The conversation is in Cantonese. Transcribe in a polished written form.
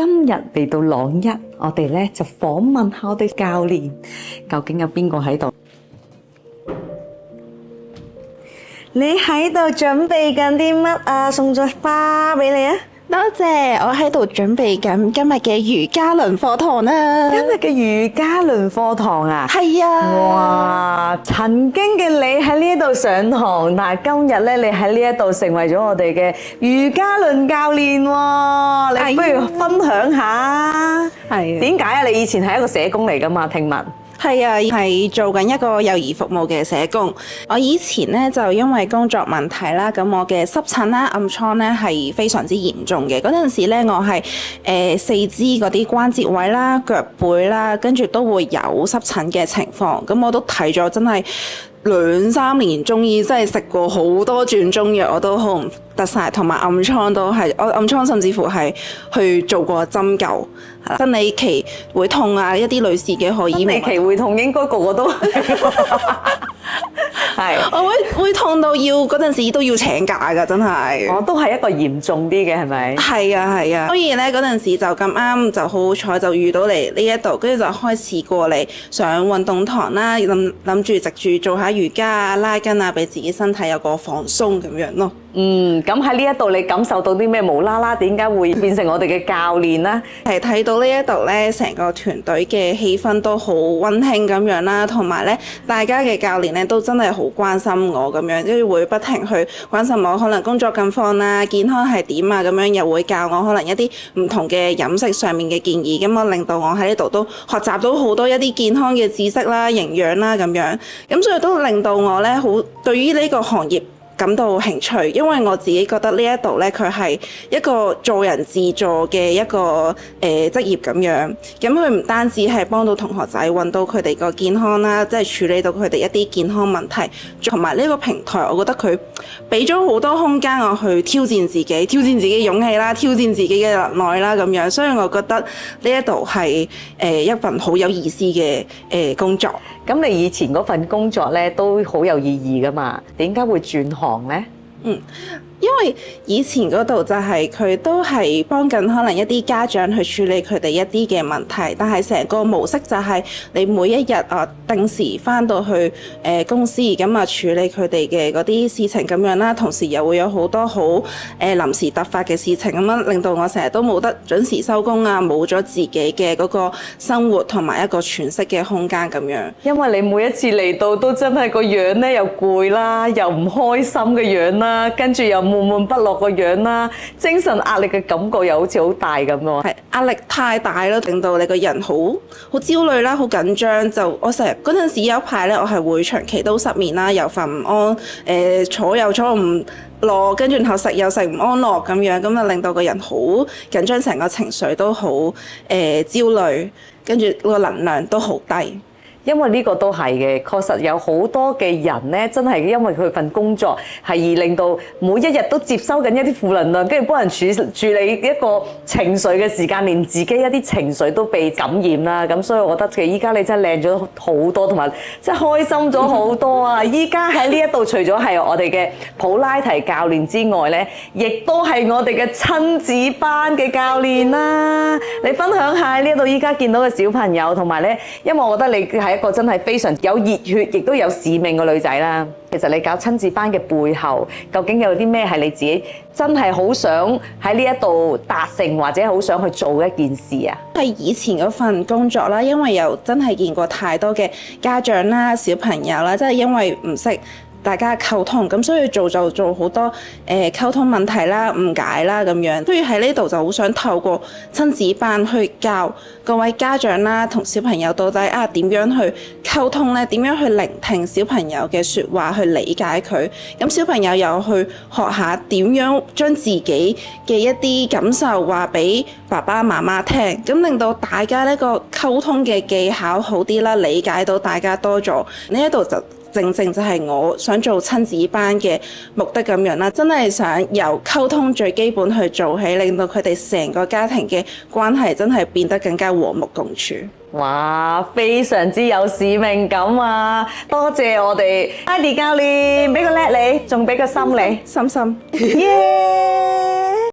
今日嚟到朗一，我哋咧就訪問下我哋教練，究竟有邊個喺度？你喺度準備緊啲乜啊？送咗花俾你啊！多謝，我喺度準備緊今日嘅瑜伽輪課堂啦。今日嘅瑜伽輪課堂啊？係啊！哇！曾經嘅你喺呢一度上堂，但係今日咧，你喺呢一度成為咗我哋嘅瑜伽輪教練喎。你不如分享下，係點解啊？你以前係一個社工嚟㗎嘛？聽聞。係啊，係做緊一個幼兒服務嘅社工。我以前咧就因為工作問題啦，咁我嘅濕疹啦、暗瘡咧係非常之嚴重嘅。嗰陣時咧，我係四肢嗰啲關節位啦、腳背啦，跟住都會有濕疹嘅情況。咁我都睇咗真係2-3年中醫，真係食過好多轉中藥，我都好唔得晒。同埋暗瘡都係，我暗瘡甚至乎係去做過針灸。生理期會痛啊，一啲女士嘅荷爾蒙。生理期會痛應該個個都係。我會痛到要嗰陣時都要請假㗎，真係。我都係一個嚴重啲嘅，係咪？係啊係啊，所以咧嗰陣時就咁啱就好好彩就遇到你呢一度，跟住就開始過嚟上運動堂啦，諗住藉住做下瑜伽啊、拉筋啊，俾自己身體有個放鬆咁樣咯。咁喺呢一度你感受到啲咩？無啦啦點解會變成我哋嘅教練呢？係睇到呢一度咧，成個團隊嘅氣氛都好溫馨咁樣啦，同埋咧大家嘅教練咧都真係好關心我咁樣，跟住會不停去關心我可能工作近況啦、健康係點啊咁樣，又會教我可能一啲唔同嘅飲食上面嘅建議，咁我令到我喺呢度都學習到好多一啲健康嘅知識啦、營養啦咁樣，咁所以都令到我咧好對於呢個行業感到興趣，因為我自己覺得呢一度咧，佢係一個助人自助嘅一個職業咁樣。咁佢唔單止係幫到同學仔揾到佢哋個健康啦，即係處理到佢哋一啲健康問題，同埋呢個平台，我覺得佢俾咗好多空間我去挑戰自己、挑戰自己嘅勇氣啦、挑戰自己嘅能耐啦咁樣。所以我覺得呢一度係一份好有意思嘅工作。咁你以前嗰份工作咧都好有意義㗎嘛？點解會轉行咧？因為以前嗰度就係佢都係幫緊可能一啲家長去處理佢哋一啲嘅問題，但係成個模式就係你每一日定時返到去公司咁處理佢哋嘅嗰啲事情咁樣啦，同時又會有好多好臨時突發嘅事情咁樣，令到我成日都冇得準時收工啊，冇咗自己嘅嗰個生活同埋一個喘息嘅空間咁樣。因為你每一次嚟到都真係個樣咧又攰啦，又唔開心嘅樣啦，跟住又悶悶不樂個樣啦，精神壓力嘅感覺又好似好大咁喎。係壓力太大咯，令到你個人好焦慮啦，好緊張。就我成日嗰陣時有一排咧，我係會長期都失眠啦，又瞓唔安，坐又坐唔落，跟住然後食又食唔安樂咁樣，咁就令到個人好緊張，成個情緒都好焦慮，跟住個能量都好低。因為呢個都係嘅，確實有好多嘅人咧，真係因為佢份工作係而令到每一日都接收緊一啲負能量，跟住幫人處理一個情緒嘅時間，連自己一啲情緒都被感染啦。咁所以我覺得其實依家你真係靚咗好多，同埋真係開心咗好多啊！依家喺呢一度，除咗係我哋嘅普拉提教練之外咧，亦都係我哋嘅親子班嘅教練啦。你分享下呢一度依家見到嘅小朋友，同埋咧，因為我覺得你係一個真係非常有熱血，亦都有使命嘅女仔啦。其實你搞親子班嘅背後，究竟有啲咩係你自己真係好想喺呢一度達成，或者好想去做嘅一件事啊？係以前嗰份工作啦，因為又真係見過太多嘅家長啦、小朋友啦，即係因為唔識大家溝通，咁所以做好多溝通問題啦、誤解啦咁樣。所以喺呢度就好想透過親子班去教各位家長啦同小朋友到底點樣去溝通咧？點樣去聆聽小朋友嘅説話，去理解佢。咁小朋友又去學下點樣將自己嘅一啲感受話俾爸爸媽媽聽，咁令到大家呢個溝通嘅技巧好啲啦，理解到大家多咗。呢一度就正正就係我想做親子班嘅目的咁樣啦，真係想由溝通最基本去做起，令到佢哋成個家庭嘅關係真係變得更加和睦共處。哇，非常之有使命感啊！多謝我哋 Heidi 教練，俾個叻你，仲俾個心你，心心。耶！